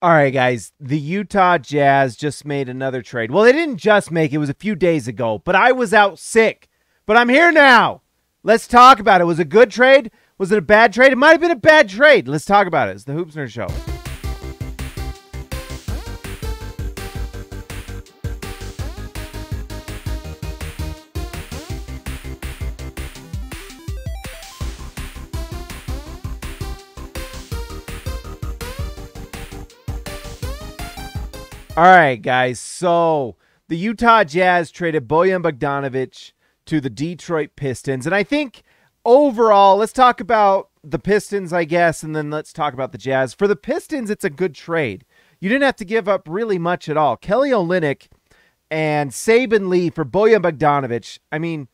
All right, guys, the Utah Jazz just made another trade. Well, they didn't just make it. It was a few days ago, but I was out sick. But I'm here now. Let's talk about it. Was it a good trade? Was it a bad trade? It might have been a bad trade. Let's talk about it. It's the Hoops Nerd Show. All right, guys. So the Utah Jazz traded Bojan Bogdanovic to the Detroit Pistons. And I think overall, let's talk about the Pistons, I guess, and then let's talk about the Jazz. For the Pistons, it's a good trade. You didn't have to give up really much at all. Kelly Olynyk and Saben Lee for Bojan Bogdanovic. I mean,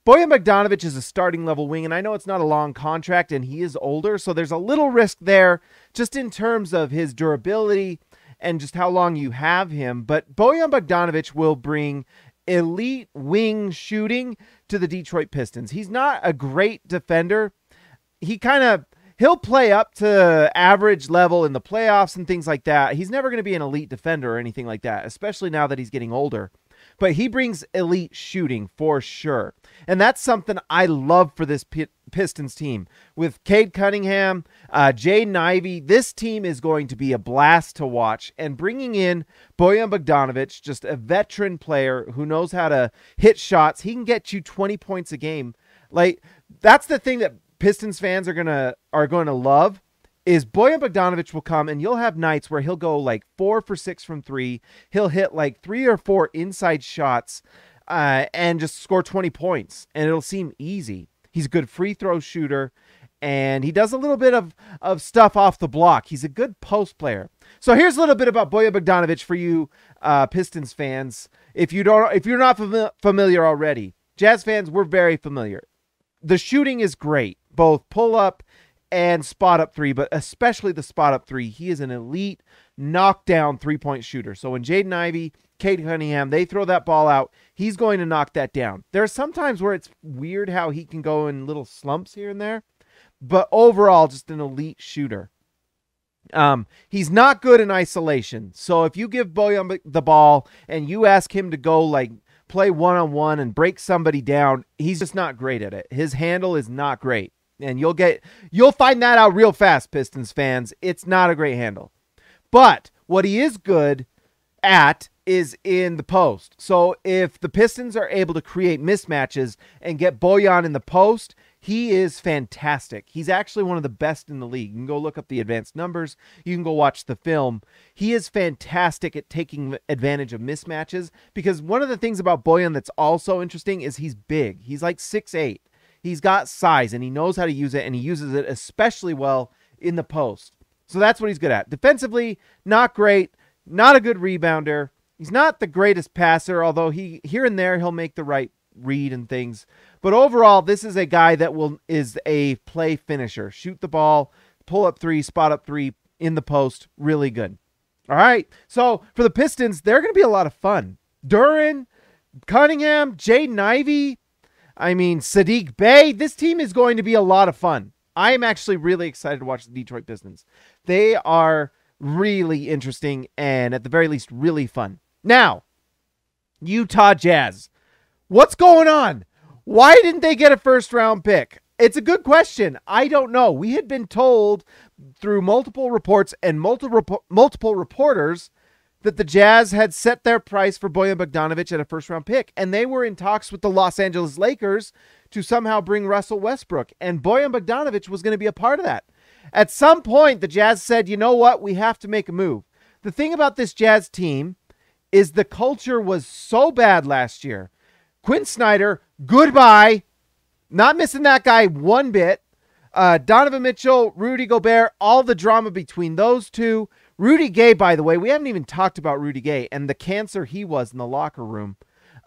Bojan Bogdanovic is a starting level wing, and I know it's not a long contract, and he is older, so there's a little risk there just in terms of his durability and just how long you have him. But Bojan Bogdanovic will bring elite wing shooting to the Detroit Pistons. He's not a great defender. He'll play up to average level in the playoffs and things like that. He's never going to be an elite defender or anything like that, especially now that he's getting older. But he brings elite shooting for sure. And that's something I love for this Pistons team. With Cade Cunningham, Jaden Ivey, this team is going to be a blast to watch. And bringing in Bojan Bogdanovic, just a veteran player who knows how to hit shots. He can get you 20 points a game. Like, that's the thing that Pistons fans are going to love. Is Bojan Bogdanovic will come and you'll have nights where he'll go like 4 for 6 from 3. He'll hit like 3 or 4 inside shots and just score 20 points. And it'll seem easy. He's a good free throw shooter. And he does a little bit of stuff off the block. He's a good post player. So here's a little bit about Bojan Bogdanovic for you Pistons fans. If you're not familiar already. Jazz fans, we're very familiar. The shooting is great. Both pull up and spot up three, but especially the spot up three. He is an elite knockdown three-point shooter. So when Jaden Ivey, Cade Cunningham, they throw that ball out, he's going to knock that down. There are some times where it's weird how he can go in little slumps here and there, but overall, just an elite shooter. He's not good in isolation. So if you give Bojan the ball and you ask him to go like play one-on-one and break somebody down, he's just not great at it. His handle is not great. And you'll find that out real fast, Pistons fans. It's not a great handle. But what he is good at is in the post. So if the Pistons are able to create mismatches and get Bojan in the post, he is fantastic. He's actually one of the best in the league. You can go look up the advanced numbers. You can go watch the film. He is fantastic at taking advantage of mismatches, because one of the things about Bojan that's also interesting is he's big. He's like 6'8". He's got size, and he knows how to use it, and he uses it especially well in the post. So that's what he's good at. Defensively, not great, not a good rebounder. He's not the greatest passer, although here and there he'll make the right read and things. But overall, this is a guy that is a play finisher. Shoot the ball, pull up three, spot up three in the post. Really good. All right, so for the Pistons, they're going to be a lot of fun. Duren, Cunningham, Jaden Ivey, Sadiq Bey, this team is going to be a lot of fun. I am actually really excited to watch the Detroit Pistons. They are really interesting and at the very least really fun. Now, Utah Jazz. What's going on? Why didn't they get a first-round pick? It's a good question. I don't know. We had been told through multiple reports and multiple reporters that the Jazz had set their price for Bojan Bogdanovic at a first-round pick, and they were in talks with the Los Angeles Lakers to somehow bring Russell Westbrook, and Bojan Bogdanovic was going to be a part of that. At some point, the Jazz said, you know what? We have to make a move. The thing about this Jazz team is the culture was so bad last year. Quinn Snyder, goodbye. Not missing that guy one bit. Donovan Mitchell, Rudy Gobert, all the drama between those two. Rudy Gay, by the way, we haven't even talked about Rudy Gay and the cancer he was in the locker room,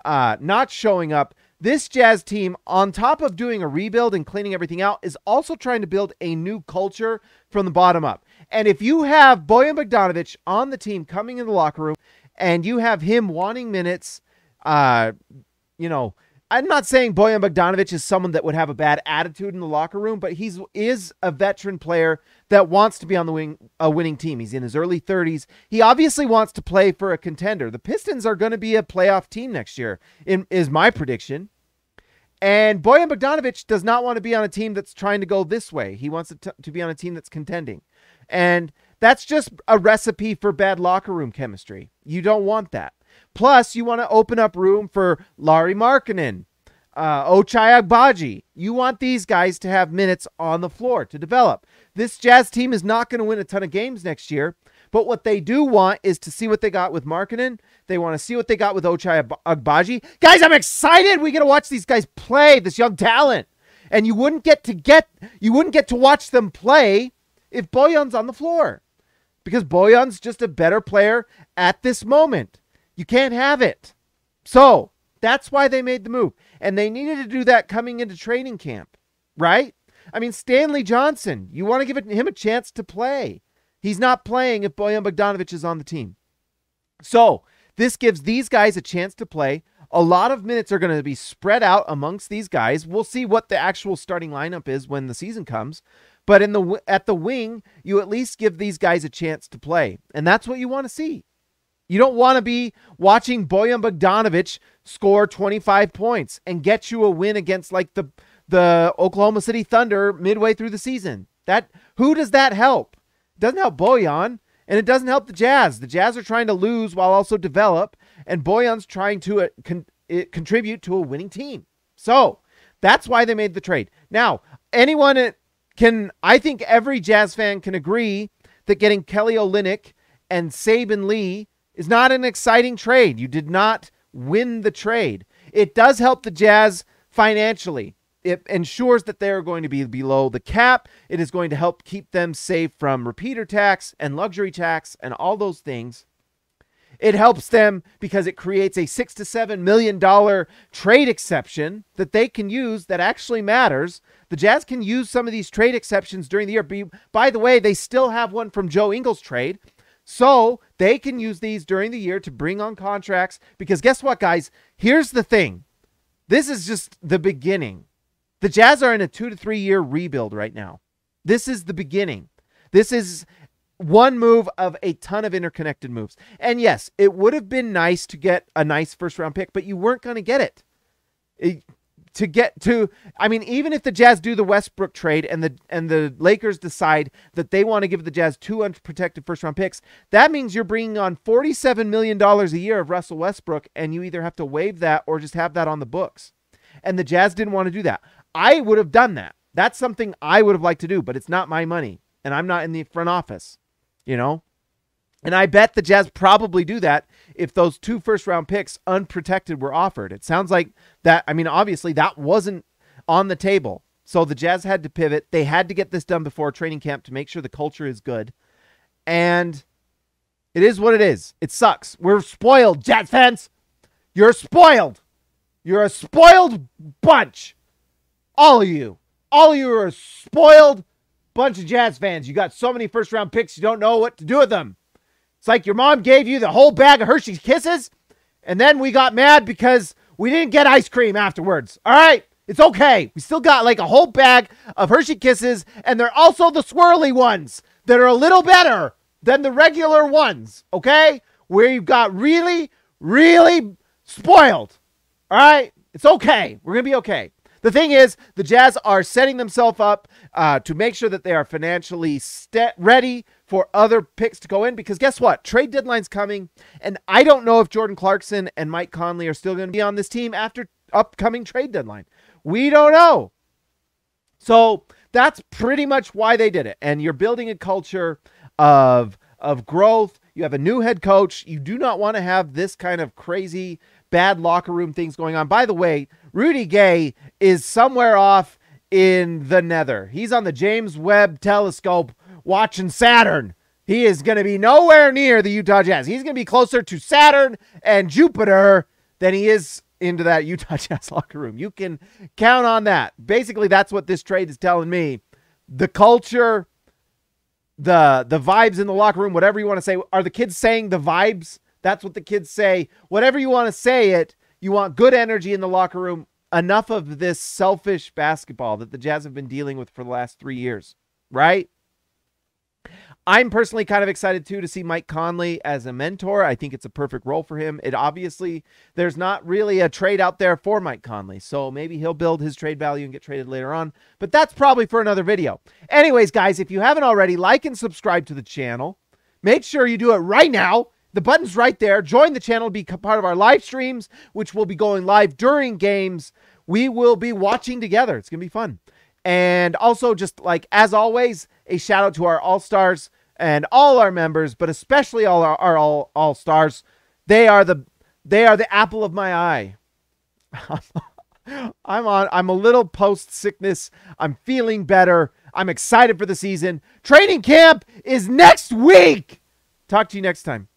not showing up. This Jazz team, on top of doing a rebuild and cleaning everything out, is also trying to build a new culture from the bottom up. And if you have Bojan Bogdanovic on the team coming in the locker room and you have him wanting minutes, I'm not saying Bojan Bogdanovic is someone that would have a bad attitude in the locker room, but he is a veteran player that wants to be on a winning team. He's in his early 30s. He obviously wants to play for a contender. The Pistons are going to be a playoff team next year, is my prediction. And Bojan Bogdanovic does not want to be on a team that's trying to go this way. He wants to be on a team that's contending. And that's just a recipe for bad locker room chemistry. You don't want that. Plus, you want to open up room for Lauri Markkanen, Ochai Agbaji. You want these guys to have minutes on the floor to develop. This Jazz team is not going to win a ton of games next year, but what they do want is to see what they got with Markkanen. They want to see what they got with Ochai Agbaji. Guys, I'm excited. We get to watch these guys play, this young talent. And you wouldn't get to watch them play if Bojan's on the floor, because Bojan's just a better player at this moment. You can't have it. So that's why they made the move. And they needed to do that coming into training camp, right? I mean, Stanley Johnson, you want to give him a chance to play. He's not playing if Bojan Bogdanovic is on the team. So this gives these guys a chance to play. A lot of minutes are going to be spread out amongst these guys. We'll see what the actual starting lineup is when the season comes. But at the wing, you at least give these guys a chance to play. And that's what you want to see. You don't want to be watching Bojan Bogdanovic score 25 points and get you a win against like the Oklahoma City Thunder midway through the season. Who does that help? It doesn't help Bojan, and it doesn't help the Jazz. The Jazz are trying to lose while also develop, and Bojan's trying to contribute to a winning team. So that's why they made the trade. Now, I think every Jazz fan can agree that getting Kelly Olynyk and Saben Lee is not an exciting trade. You did not win the trade. It does help the Jazz financially. It ensures that they're going to be below the cap. It is going to help keep them safe from repeater tax and luxury tax and all those things. It helps them because it creates a $6 to $7 million trade exception that they can use that actually matters. The Jazz can use some of these trade exceptions during the year. By the way, they still have one from Joe Ingles' trade. So they can use these during the year to bring on contracts, because guess what, guys? Here's the thing. This is just the beginning. The Jazz are in a 2 to 3 year rebuild right now. This is the beginning. This is one move of a ton of interconnected moves. And yes, it would have been nice to get a nice first round pick, but you weren't going to get it. Even if the Jazz do the Westbrook trade and the Lakers decide that they want to give the Jazz 2 unprotected first round picks, that means you're bringing on $47 million a year of Russell Westbrook, and you either have to waive that or just have that on the books. And the Jazz didn't want to do that. I would have done that. That's something I would have liked to do, but it's not my money, and I'm not in the front office, And I bet the Jazz probably do that if those 2 first-round picks unprotected were offered. It sounds like that. I mean, obviously, that wasn't on the table. So the Jazz had to pivot. They had to get this done before training camp to make sure the culture is good. And it is what it is. It sucks. We're spoiled, Jazz fans. You're spoiled. You're a spoiled bunch. All of you. All of you are a spoiled bunch of Jazz fans. You got so many first-round picks, you don't know what to do with them. It's like your mom gave you the whole bag of Hershey's Kisses, and then we got mad because we didn't get ice cream afterwards. All right? It's okay. We still got like a whole bag of Hershey Kisses, and they're also the swirly ones that are a little better than the regular ones, okay? Where you've got really, really spoiled. All right? It's okay. We're going to be okay. The thing is, the Jazz are setting themselves up to make sure that they are financially ready for other picks to go in, because guess what? Trade deadline's coming, and I don't know if Jordan Clarkson and Mike Conley are still going to be on this team after upcoming trade deadline. We don't know. So that's pretty much why they did it. And you're building a culture of growth. You have a new head coach. You do not want to have this kind of crazy bad locker room things going on. By the way, Rudy Gay is somewhere off in the nether. He's on the James Webb Telescope watching Saturn. He is going to be nowhere near the Utah Jazz. He's going to be closer to Saturn and Jupiter than he is into that Utah Jazz locker room. You can count on that. Basically, that's what this trade is telling me. The culture, the vibes in the locker room, whatever you want to say. Are the kids saying the vibes? That's what the kids say. Whatever you want to say it, you want good energy in the locker room. Enough of this selfish basketball that the Jazz have been dealing with for the last 3 years, right? I'm personally kind of excited too to see Mike Conley as a mentor. I think it's a perfect role for him. It obviously, there's not really a trade out there for Mike Conley, so maybe he'll build his trade value and get traded later on, but that's probably for another video. Anyways, guys, if you haven't already, like and subscribe to the channel. Make sure you do it right now. The button's right there. Join the channel, be part of our live streams, which will be going live during games. We will be watching together. It's going to be fun. And also, just like as always, a shout out to our all-stars and all our members, but especially all our all-stars. They are the apple of my eye. I'm a little post-sickness. I'm feeling better. I'm excited for the season. Training camp is next week. Talk to you next time.